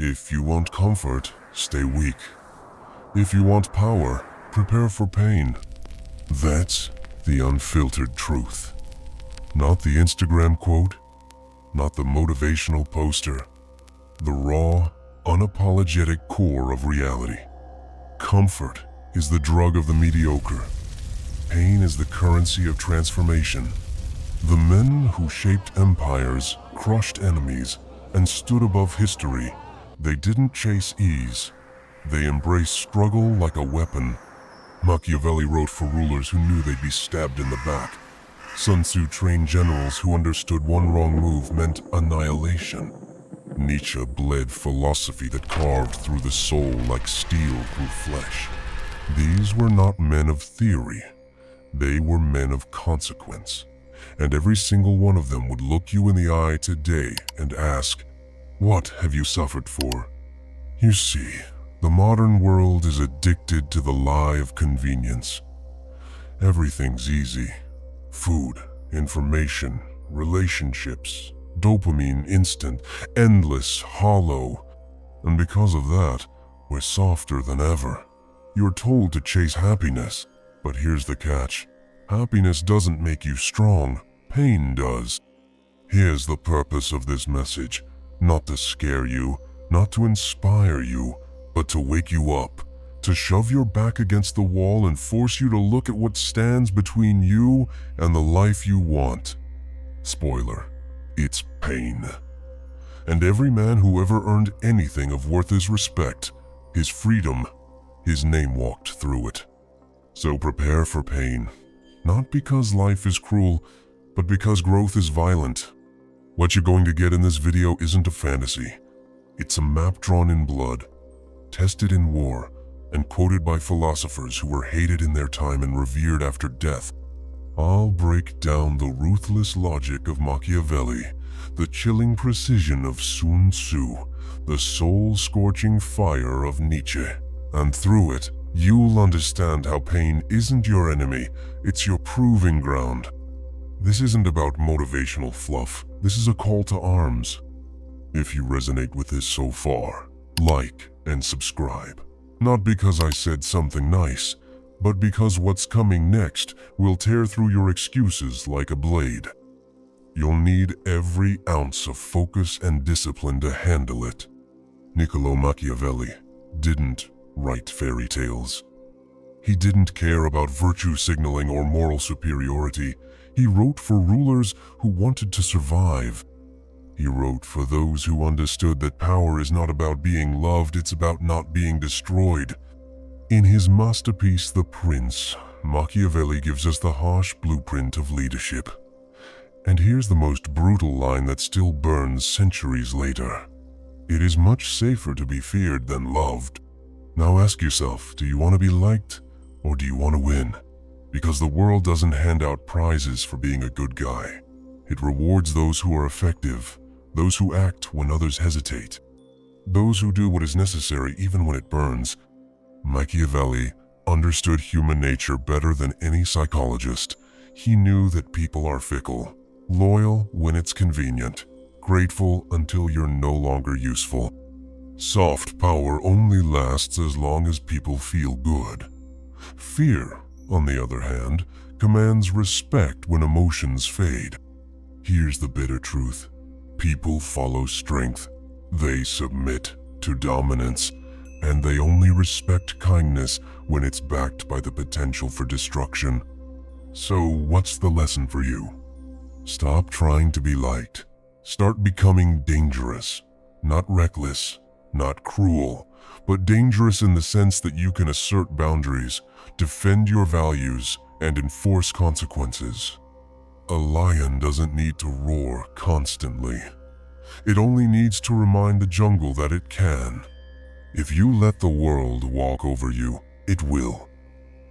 If you want comfort, stay weak. If you want power, prepare for pain. That's the unfiltered truth. Not the Instagram quote, not the motivational poster. The raw, unapologetic core of reality. Comfort is the drug of the mediocre. Pain is the currency of transformation. The men who shaped empires, crushed enemies, and stood above history, they didn't chase ease. They embraced struggle like a weapon. Machiavelli wrote for rulers who knew they'd be stabbed in the back. Sun Tzu trained generals who understood one wrong move meant annihilation. Nietzsche bled philosophy that carved through the soul like steel through flesh. These were not men of theory. They were men of consequence. And every single one of them would look you in the eye today and ask, "What have you suffered for?" You see, the modern world is addicted to the lie of convenience. Everything's easy. Food, information, relationships, dopamine instant, endless, hollow. And because of that, we're softer than ever. You're told to chase happiness, but here's the catch. Happiness doesn't make you strong, pain does. Here's the purpose of this message, not to scare you, not to inspire you, but to wake you up, to shove your back against the wall and force you to look at what stands between you and the life you want. Spoiler, it's pain. And every man who ever earned anything of worth his respect, his freedom, his name walked through it. So prepare for pain, not because life is cruel, but because growth is violent. What you're going to get in this video isn't a fantasy. It's a map drawn in blood, tested in war, and quoted by philosophers who were hated in their time and revered after death. I'll break down the ruthless logic of Machiavelli, the chilling precision of Sun Tzu, the soul-scorching fire of Nietzsche. And through it, you'll understand how pain isn't your enemy, it's your proving ground. This isn't about motivational fluff, this is a call to arms. If you resonate with this so far, like and subscribe. Not because I said something nice, but because what's coming next will tear through your excuses like a blade. You'll need every ounce of focus and discipline to handle it. Niccolo Machiavelli didn't write fairy tales. He didn't care about virtue signaling or moral superiority. He wrote for rulers who wanted to survive. He wrote for those who understood that power is not about being loved, it's about not being destroyed. In his masterpiece, The Prince, Machiavelli gives us the harsh blueprint of leadership. And here's the most brutal line that still burns centuries later. It is much safer to be feared than loved. Now ask yourself, do you want to be liked or do you want to win? Because the world doesn't hand out prizes for being a good guy. It rewards those who are effective, those who act when others hesitate, those who do what is necessary even when it burns. Machiavelli understood human nature better than any psychologist. He knew that people are fickle, loyal when it's convenient, grateful until you're no longer useful. Soft power only lasts as long as people feel good. Fear, on the other hand, commands respect when emotions fade. Here's the bitter truth. People follow strength. They submit to dominance. And they only respect kindness when it's backed by the potential for destruction. So what's the lesson for you? Stop trying to be liked. Start becoming dangerous. Not reckless, not cruel, but dangerous in the sense that you can assert boundaries, defend your values, and enforce consequences. A lion doesn't need to roar constantly. It only needs to remind the jungle that it can. If you let the world walk over you, it will.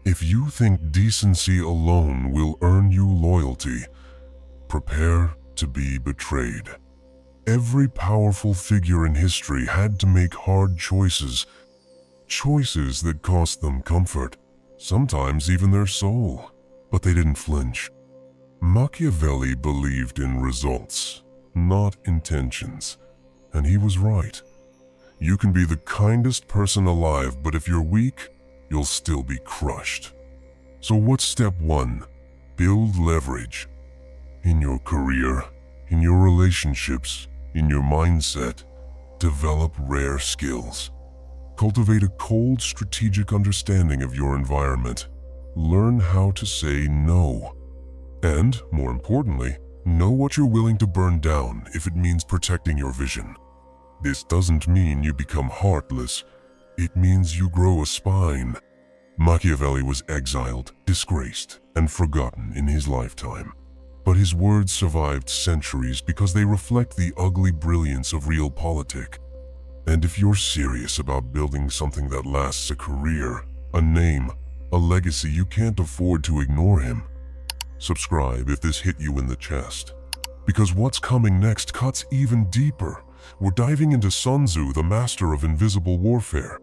If you think decency alone will earn you loyalty, prepare to be betrayed. Every powerful figure in history had to make hard choices. Choices that cost them comfort, sometimes even their soul. But they didn't flinch. Machiavelli believed in results, not intentions. And he was right. You can be the kindest person alive, but if you're weak, you'll still be crushed. So what's step 1? Build leverage. In your career, in your relationships, in your mindset, develop rare skills. Cultivate a cold, strategic understanding of your environment. Learn how to say no. And, more importantly, know what you're willing to burn down if it means protecting your vision. This doesn't mean you become heartless. It means you grow a spine. Machiavelli was exiled, disgraced, and forgotten in his lifetime. But his words survived centuries because they reflect the ugly brilliance of realpolitik. And if you're serious about building something that lasts, a career, a name, a legacy, you can't afford to ignore him. Subscribe if this hit you in the chest. Because what's coming next cuts even deeper. We're diving into Sun Tzu, the master of invisible warfare.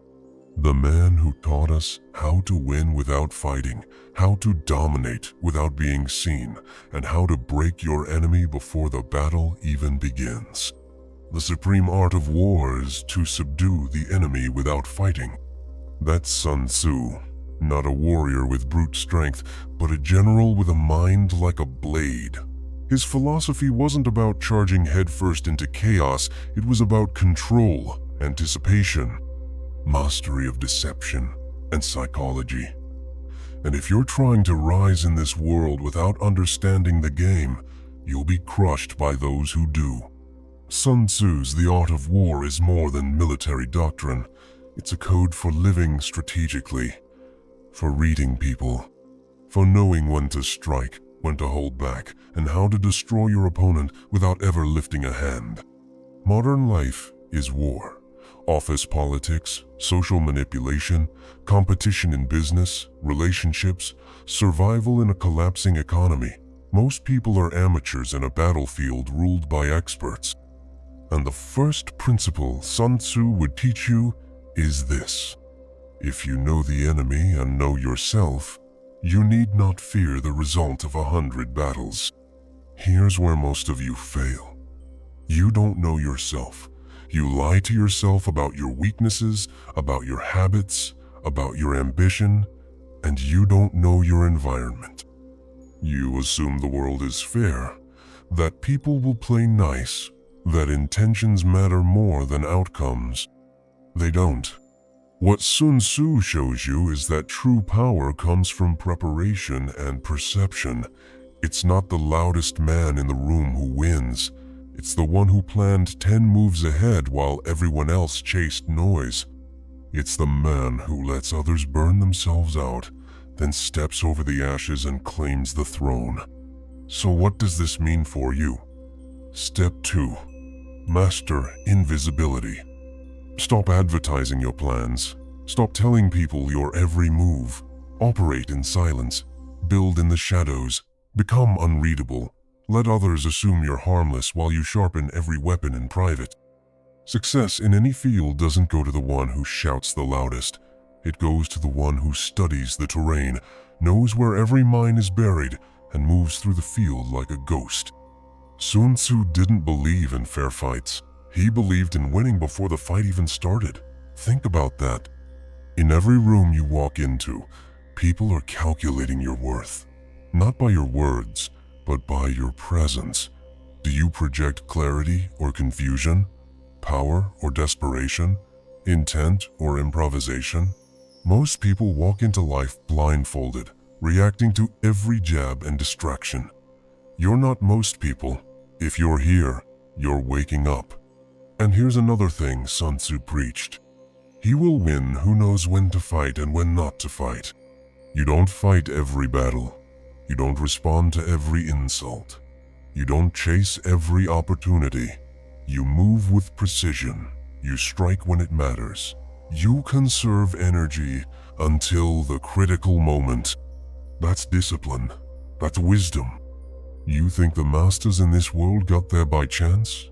The man who taught us how to win without fighting, how to dominate without being seen, and how to break your enemy before the battle even begins. The supreme art of war is to subdue the enemy without fighting. That's Sun Tzu, not a warrior with brute strength, but a general with a mind like a blade. His philosophy wasn't about charging headfirst into chaos, it was about control, anticipation, mastery of deception, and psychology. And if you're trying to rise in this world without understanding the game, you'll be crushed by those who do. Sun Tzu's The Art of War is more than military doctrine. It's a code for living strategically, for reading people, for knowing when to strike, when to hold back, and how to destroy your opponent without ever lifting a hand. Modern life is war. Office politics, social manipulation, competition in business, relationships, survival in a collapsing economy. Most people are amateurs in a battlefield ruled by experts. And the first principle Sun Tzu would teach you is this: if you know the enemy and know yourself, you need not fear the result of 100 battles. Here's where most of you fail. You don't know yourself. You lie to yourself about your weaknesses, about your habits, about your ambition, and you don't know your environment. You assume the world is fair, that people will play nice, that intentions matter more than outcomes. They don't. What Sun Tzu shows you is that true power comes from preparation and perception. It's not the loudest man in the room who wins. It's the one who planned 10 moves ahead while everyone else chased noise. It's the man who lets others burn themselves out, then steps over the ashes and claims the throne. So what does this mean for you? Step 2. Master invisibility. Stop advertising your plans. Stop telling people your every move. Operate in silence. Build in the shadows. Become unreadable. Let others assume you're harmless while you sharpen every weapon in private. Success in any field doesn't go to the one who shouts the loudest. It goes to the one who studies the terrain, knows where every mine is buried, and moves through the field like a ghost. Sun Tzu didn't believe in fair fights. He believed in winning before the fight even started. Think about that. In every room you walk into, people are calculating your worth. Not by your words, but by your presence. Do you project clarity or confusion? Power or desperation? Intent or improvisation? Most people walk into life blindfolded, reacting to every jab and distraction. You're not most people. If you're here, you're waking up. And here's another thing Sun Tzu preached. He will win who knows when to fight and when not to fight. You don't fight every battle. You don't respond to every insult. You don't chase every opportunity. You move with precision. You strike when it matters. You conserve energy until the critical moment. That's discipline. That's wisdom. You think the masters in this world got there by chance?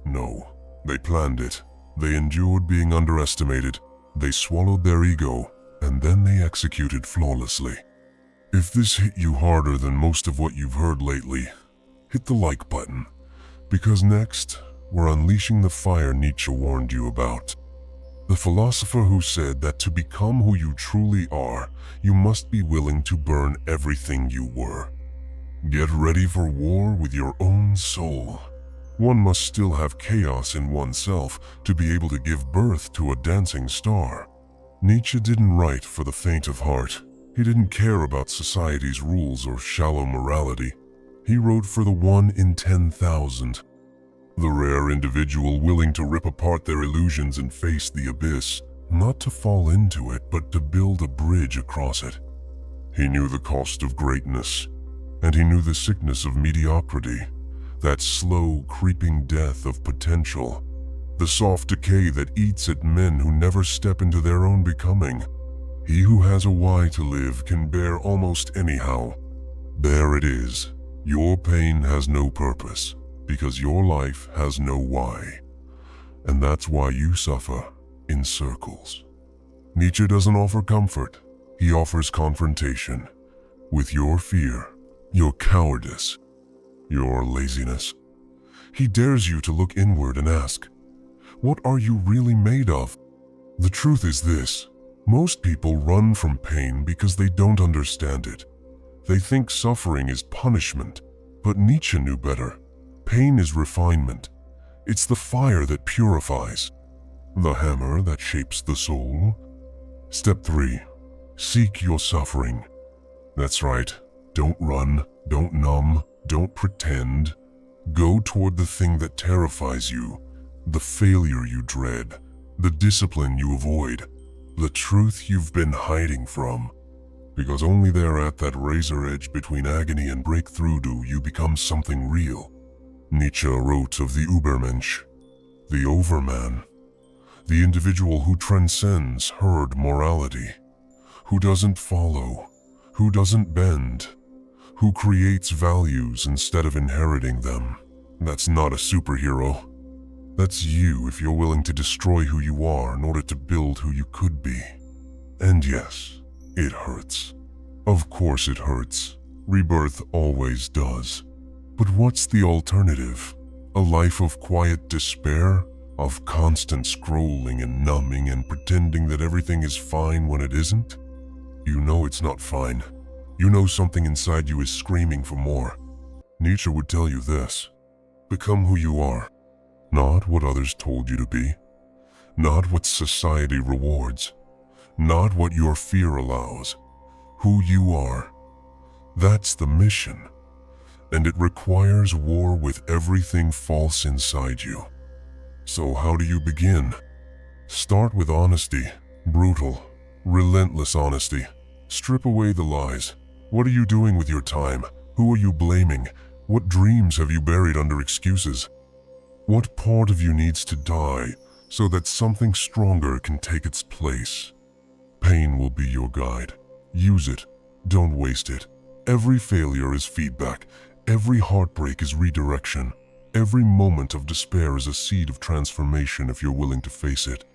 No. They planned it. They endured being underestimated. They swallowed their ego, and then they executed flawlessly. If this hit you harder than most of what you've heard lately, hit the like button, because next, we're unleashing the fire Nietzsche warned you about. The philosopher who said that to become who you truly are, you must be willing to burn everything you were. Get ready for war with your own soul. One must still have chaos in oneself to be able to give birth to a dancing star. Nietzsche didn't write for the faint of heart. He didn't care about society's rules or shallow morality. He wrote for the 1 in 10,000. The rare individual willing to rip apart their illusions and face the abyss, not to fall into it, but to build a bridge across it. He knew the cost of greatness, and he knew the sickness of mediocrity, that slow, creeping death of potential, the soft decay that eats at men who never step into their own becoming. He who has a why to live can bear almost anyhow. There it is. Your pain has no purpose, because your life has no why. And that's why you suffer in circles. Nietzsche doesn't offer comfort. He offers confrontation with your fear, your cowardice, your laziness. He dares you to look inward and ask, what are you really made of? The truth is this: most people run from pain because they don't understand it. They think suffering is punishment, but Nietzsche knew better. Pain is refinement. It's the fire that purifies, the hammer that shapes the soul. Step 3. Seek your suffering. That's right. Don't run, don't numb, don't pretend. Go toward the thing that terrifies you, the failure you dread, the discipline you avoid, the truth you've been hiding from. Because only there at that razor edge between agony and breakthrough do you become something real. Nietzsche wrote of the Übermensch, the overman, the individual who transcends herd morality, who doesn't follow, who doesn't bend, who creates values instead of inheriting them. That's not a superhero. That's you if you're willing to destroy who you are in order to build who you could be. And yes, it hurts. Of course it hurts. Rebirth always does. But what's the alternative? A life of quiet despair? Of constant scrolling and numbing and pretending that everything is fine when it isn't? You know it's not fine. You know something inside you is screaming for more. Nietzsche would tell you this: become who you are. Not what others told you to be. Not what society rewards. Not what your fear allows. Who you are. That's the mission. And it requires war with everything false inside you. So how do you begin? Start with honesty. Brutal, relentless honesty. Strip away the lies. What are you doing with your time? Who are you blaming? What dreams have you buried under excuses? What part of you needs to die so that something stronger can take its place? Pain will be your guide. Use it. Don't waste it. Every failure is feedback. Every heartbreak is redirection. Every moment of despair is a seed of transformation if you're willing to face it.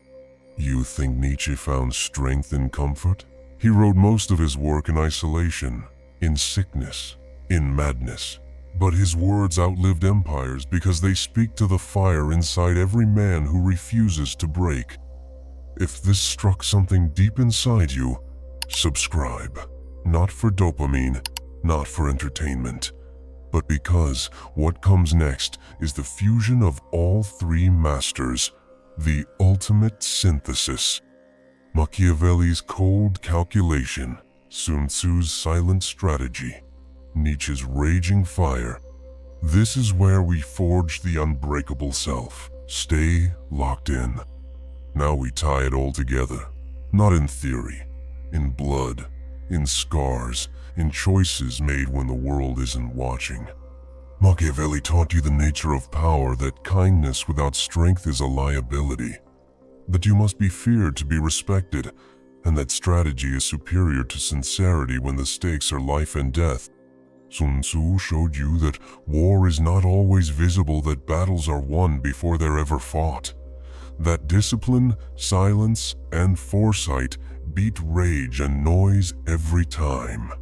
You think Nietzsche found strength in comfort? He wrote most of his work in isolation, in sickness, in madness. But his words outlived empires because they speak to the fire inside every man who refuses to break. If this struck something deep inside you, subscribe. Not for dopamine, not for entertainment, but because what comes next is the fusion of all three masters, the ultimate synthesis. Machiavelli's cold calculation, Sun Tzu's silent strategy, Nietzsche's raging fire. This is where we forge the unbreakable self. Stay locked in. Now we tie it all together, not in theory, in blood, in scars, in choices made when the world isn't watching. Machiavelli taught you the nature of power, that kindness without strength is a liability, that you must be feared to be respected, and that strategy is superior to sincerity when the stakes are life and death. Sun Tzu showed you that war is not always visible, that battles are won before they're ever fought, that discipline, silence, and foresight beat rage and noise every time.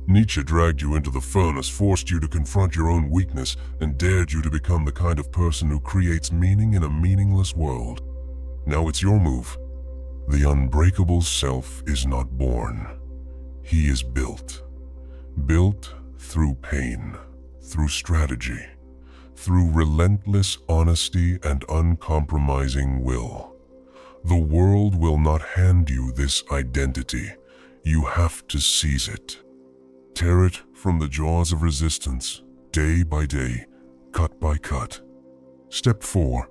Nietzsche dragged you into the furnace, forced you to confront your own weakness, and dared you to become the kind of person who creates meaning in a meaningless world. Now it's your move. The unbreakable self is not born. He is built. Built through pain, through strategy, through relentless honesty and uncompromising will. The world will not hand you this identity. You have to seize it. Tear it from the jaws of resistance, day by day, cut by cut. Step 4.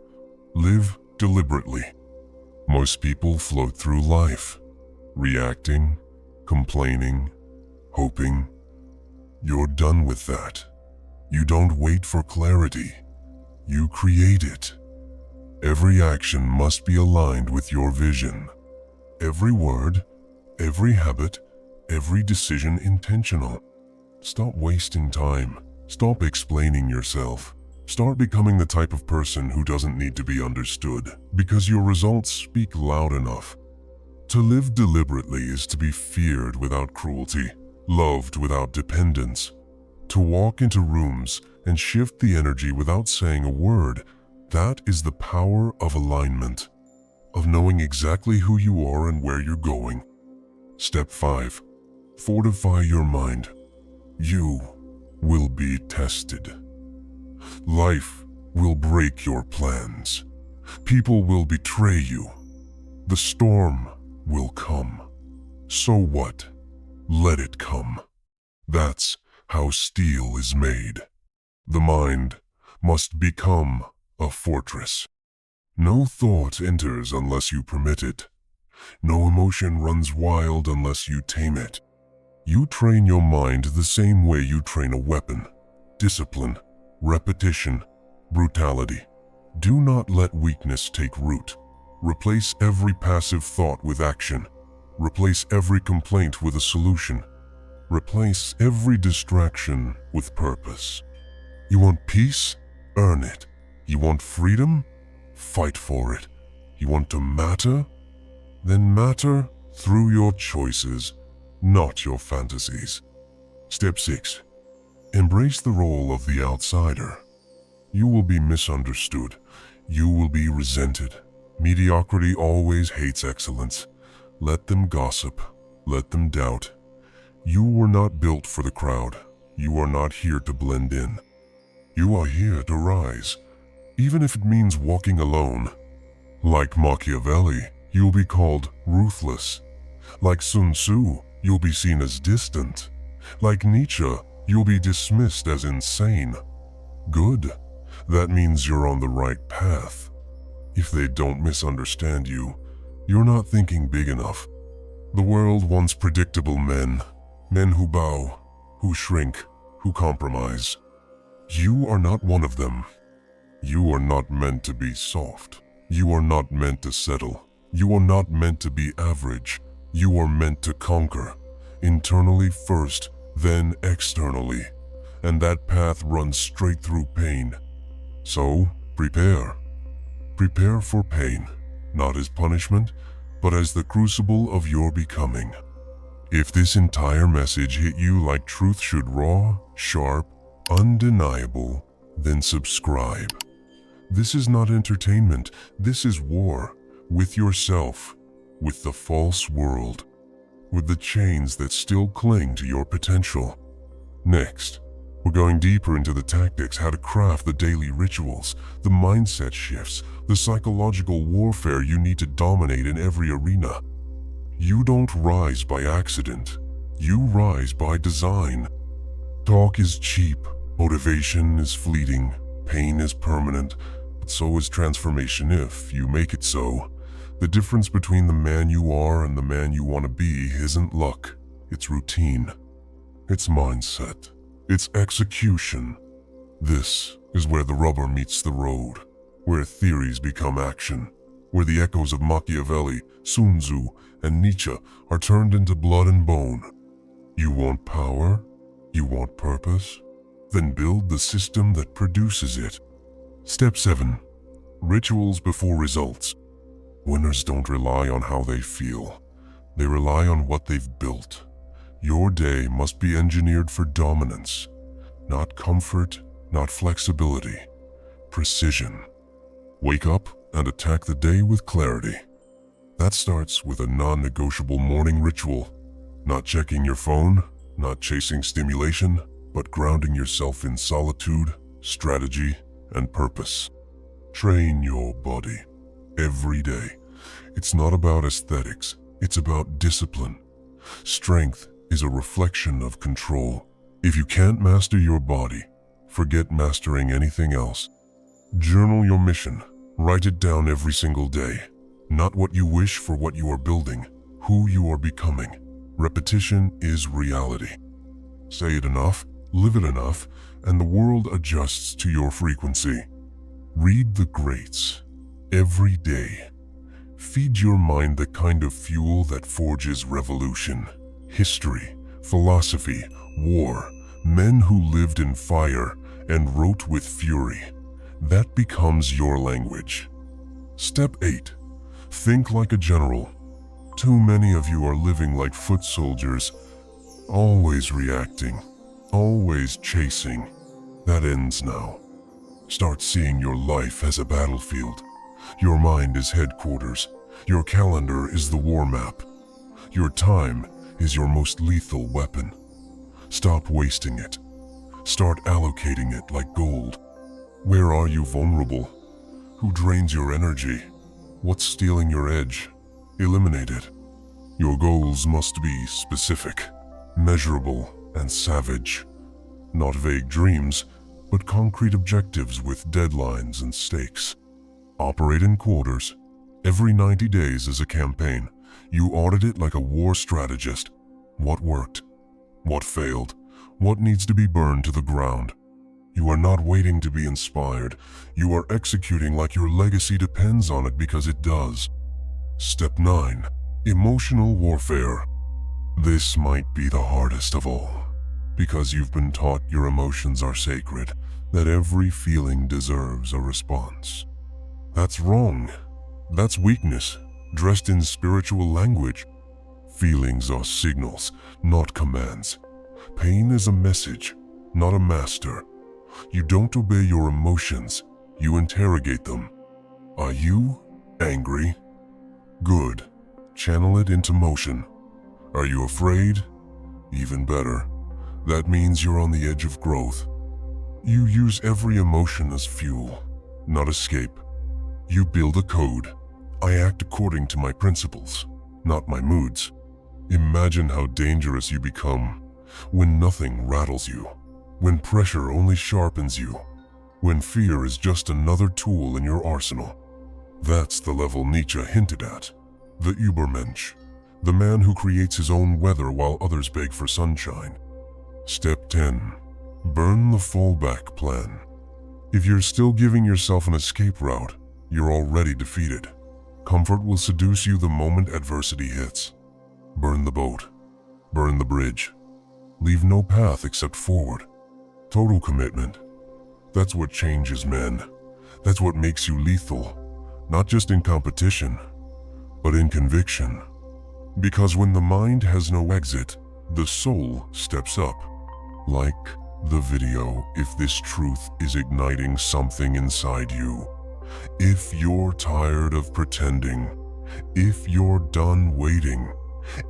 Live deliberately. Most people float through life, reacting, complaining, hoping. You're done with that. You don't wait for clarity. You create it. Every action must be aligned with your vision. Every word, every habit, every decision intentional. Stop wasting time. Stop explaining yourself. Start becoming the type of person who doesn't need to be understood, because your results speak loud enough. To live deliberately is to be feared without cruelty, loved without dependence. To walk into rooms and shift the energy without saying a word. That is the power of alignment, of knowing exactly who you are and where you're going. Step 5. Fortify your mind. You will be tested. Life will break your plans. People will betray you. The storm will come. So what? Let it come. That's how steel is made. The mind must become a fortress. No thought enters unless you permit it. No emotion runs wild unless you tame it. You train your mind the same way you train a weapon. Discipline, repetition, brutality. Do not let weakness take root. Replace every passive thought with action. Replace every complaint with a solution. Replace every distraction with purpose. You want peace? Earn it. You want freedom? Fight for it. You want to matter? Then matter through your choices, not your fantasies. Step 6. Embrace the role of the outsider. You will be misunderstood. You will be resented. Mediocrity always hates excellence. Let them gossip. Let them doubt. You were not built for the crowd. You are not here to blend in. You are here to rise, even if it means walking alone. Like Machiavelli, you'll be called ruthless. Like Sun Tzu, you'll be seen as distant. Like Nietzsche, you'll be dismissed as insane. Good. That means you're on the right path. If they don't misunderstand you, you're not thinking big enough. The world wants predictable men. Men who bow, who shrink, who compromise. You are not one of them. You are not meant to be soft. You are not meant to settle. You are not meant to be average. You are meant to conquer. Internally first, then externally. And that path runs straight through pain. So, prepare. Prepare for pain, not as punishment, but as the crucible of your becoming. If this entire message hit you like truth should, raw, sharp, undeniable, then subscribe. This is not entertainment. This is war. With yourself, with the false world, with the chains that still cling to your potential. Next, we're going deeper into the tactics, how to craft the daily rituals, the mindset shifts, the psychological warfare you need to dominate in every arena. You don't rise by accident. You rise by design. Talk is cheap. Motivation is fleeting. Pain is permanent. But so is transformation if you make it so. The difference between the man you are and the man you want to be isn't luck. It's routine. It's mindset. It's execution. This is where the rubber meets the road, where theories become action, where the echoes of Machiavelli, Sun Tzu, and Nietzsche are turned into blood and bone. You want power? You want purpose? Then build the system that produces it. Step 7. Rituals before results. Winners don't rely on how they feel. They rely on what they've built. Your day must be engineered for dominance, not comfort, not flexibility, precision. Wake up and attack the day with clarity. That starts with a non-negotiable morning ritual. Not checking your phone, not chasing stimulation, but grounding yourself in solitude, strategy, and purpose. Train your body every day. It's not about aesthetics, it's about discipline. Strength is a reflection of control. If you can't master your body, forget mastering anything else. Journal your mission. Write it down every single day. Not what you wish, for what you are building, who you are becoming. Repetition is reality. Say it enough, live it enough, and the world adjusts to your frequency. Read the greats every day. Feed your mind the kind of fuel that forges revolution. History, philosophy, war, men who lived in fire and wrote with fury. That becomes your language. Step 8. Think like a general. Too many of you are living like foot soldiers, always reacting, always chasing. That ends now. Start seeing your life as a battlefield. Your mind is headquarters. Your calendar is the war map. Your time is your most lethal weapon. Stop wasting it. Start allocating it like gold. Where are you vulnerable? Who drains your energy? What's stealing your edge? Eliminate it. Your goals must be specific, measurable, and savage. Not vague dreams, but concrete objectives with deadlines and stakes. Operate in quarters. Every 90 days is a campaign. You audit it like a war strategist. What worked? What failed? What needs to be burned to the ground? You are not waiting to be inspired. You are executing like your legacy depends on it, because it does. Step 9. Emotional warfare. This might be the hardest of all, because you've been taught your emotions are sacred, that every feeling deserves a response. That's wrong. That's weakness, dressed in spiritual language. Feelings are signals, not commands. Pain is a message, not a master. You don't obey your emotions, you interrogate them. Are you angry? Good. Channel it into motion. Are you afraid? Even better. That means you're on the edge of growth. You use every emotion as fuel, not escape. You build a code. I act according to my principles, not my moods. Imagine how dangerous you become when nothing rattles you, when pressure only sharpens you, when fear is just another tool in your arsenal. That's the level Nietzsche hinted at. The Übermensch, the man who creates his own weather while others beg for sunshine. Step 10. Burn the fallback plan. If you're still giving yourself an escape route, you're already defeated. Comfort will seduce you the moment adversity hits. Burn the boat. Burn the bridge. Leave no path except forward. Total commitment. That's what changes men. That's what makes you lethal, not just in competition, but in conviction. Because when the mind has no exit, the soul steps up. Like the video, if this truth is igniting something inside you. If you're tired of pretending, if you're done waiting,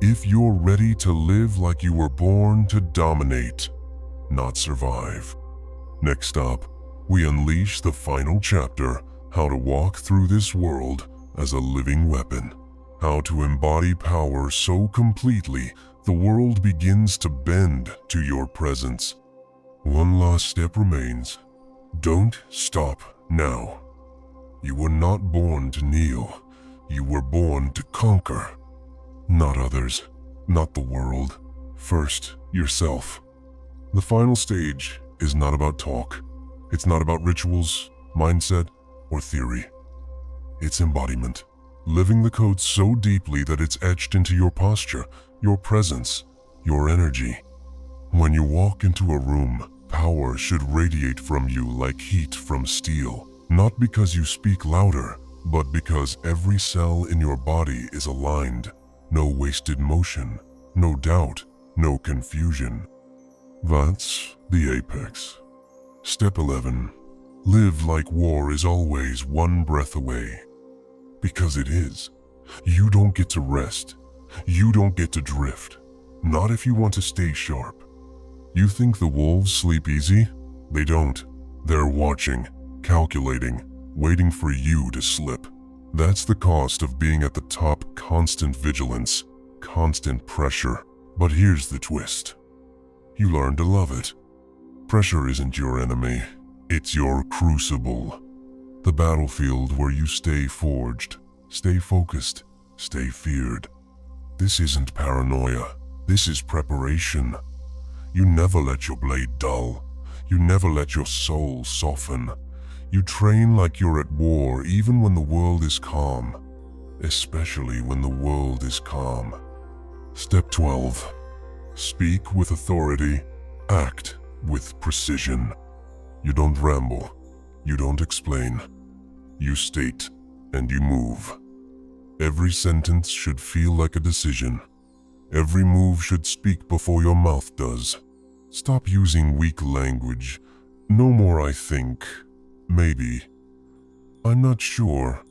if you're ready to live like you were born to dominate, not survive. Next up, we unleash the final chapter, how to walk through this world as a living weapon. How to embody power so completely the world begins to bend to your presence. One last step remains. Don't stop now. You were not born to kneel. You were born to conquer. Not others, not the world. First, yourself. The final stage is not about talk. It's not about rituals, mindset, or theory. It's embodiment. Living the code so deeply that it's etched into your posture, your presence, your energy. When you walk into a room, power should radiate from you like heat from steel. Not because you speak louder, but because every cell in your body is aligned. No wasted motion, no doubt, no confusion. That's the apex. Step 11. Live like war is always one breath away. Because it is. You don't get to rest. You don't get to drift. Not if you want to stay sharp. You think the wolves sleep easy? They don't. They're watching, calculating, waiting for you to slip. That's the cost of being at the top. Constant vigilance, constant pressure. But here's the twist. You learn to love it. Pressure isn't your enemy. It's your crucible. The battlefield where you stay forged, stay focused, stay feared. This isn't paranoia. This is preparation. You never let your blade dull. You never let your soul soften. You train like you're at war even when the world is calm. Especially when the world is calm. Step 12. Speak with authority. Act with precision. You don't ramble. You don't explain. You state and you move. Every sentence should feel like a decision. Every move should speak before your mouth does. Stop using weak language. No more I think. Maybe. I'm not sure.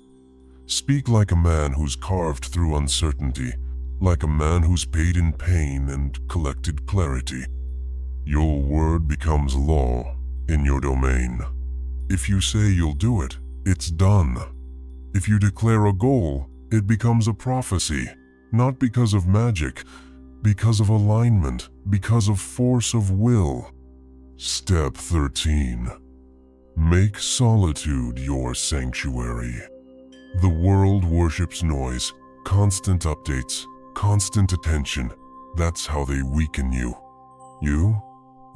Speak like a man who's carved through uncertainty, like a man who's paid in pain and collected clarity. Your word becomes law in your domain. If you say you'll do it, it's done. If you declare a goal, it becomes a prophecy, not because of magic, because of alignment, because of force of will. Step 13. Make solitude your sanctuary. The world worships noise, constant updates, constant attention. That's how they weaken you. You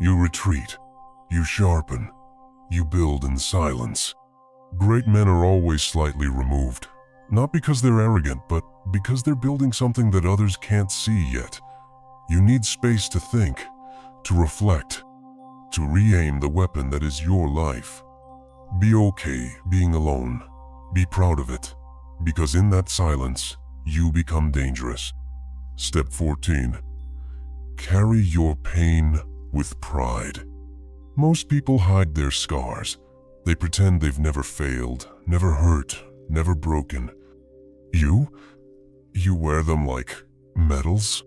retreat. You sharpen. You build in silence. Great men are always slightly removed. Not because they're arrogant, but because they're building something that others can't see yet. You need space to think, to reflect, to re-aim the weapon that is your life. Be okay being alone. Be proud of it, because in that silence, you become dangerous. Step 14. Carry your pain with pride. Most people hide their scars. They pretend they've never failed, never hurt, never broken. You wear them like medals.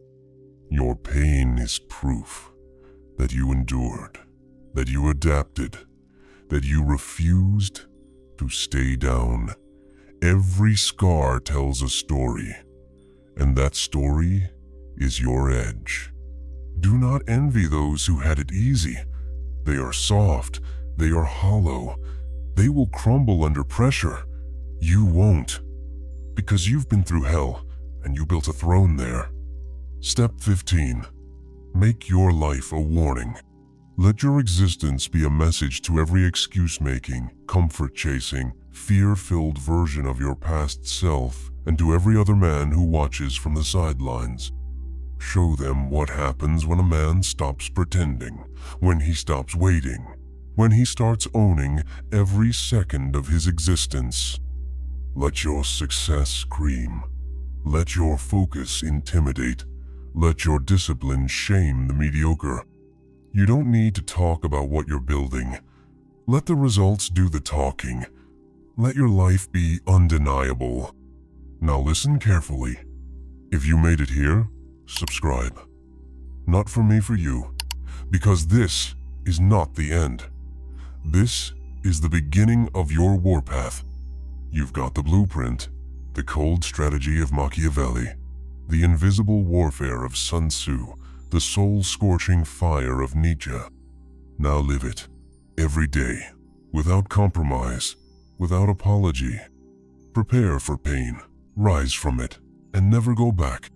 Your pain is proof that you endured, that you adapted, that you refused to stay down. Every scar tells a story, and that story is your edge. Do not envy those who had it easy. They are soft, they are hollow, they will crumble under pressure. You won't, because you've been through hell and you built a throne there. Step 15. Make your life a warning. Let your existence be a message to every excuse-making, comfort-chasing, fear-filled version of your past self, and to every other man who watches from the sidelines. Show them what happens when a man stops pretending, when he stops waiting, when he starts owning every second of his existence. Let your success scream. Let your focus intimidate. Let your discipline shame the mediocre. You don't need to talk about what you're building. Let the results do the talking. Let your life be undeniable. Now listen carefully. If you made it here, subscribe. Not for me, for you. Because this is not the end. This is the beginning of your warpath. You've got the blueprint, the cold strategy of Machiavelli, the invisible warfare of Sun Tzu, the soul-scorching fire of Nietzsche. Now live it, every day, without compromise, without apology. Prepare for pain, rise from it, and never go back.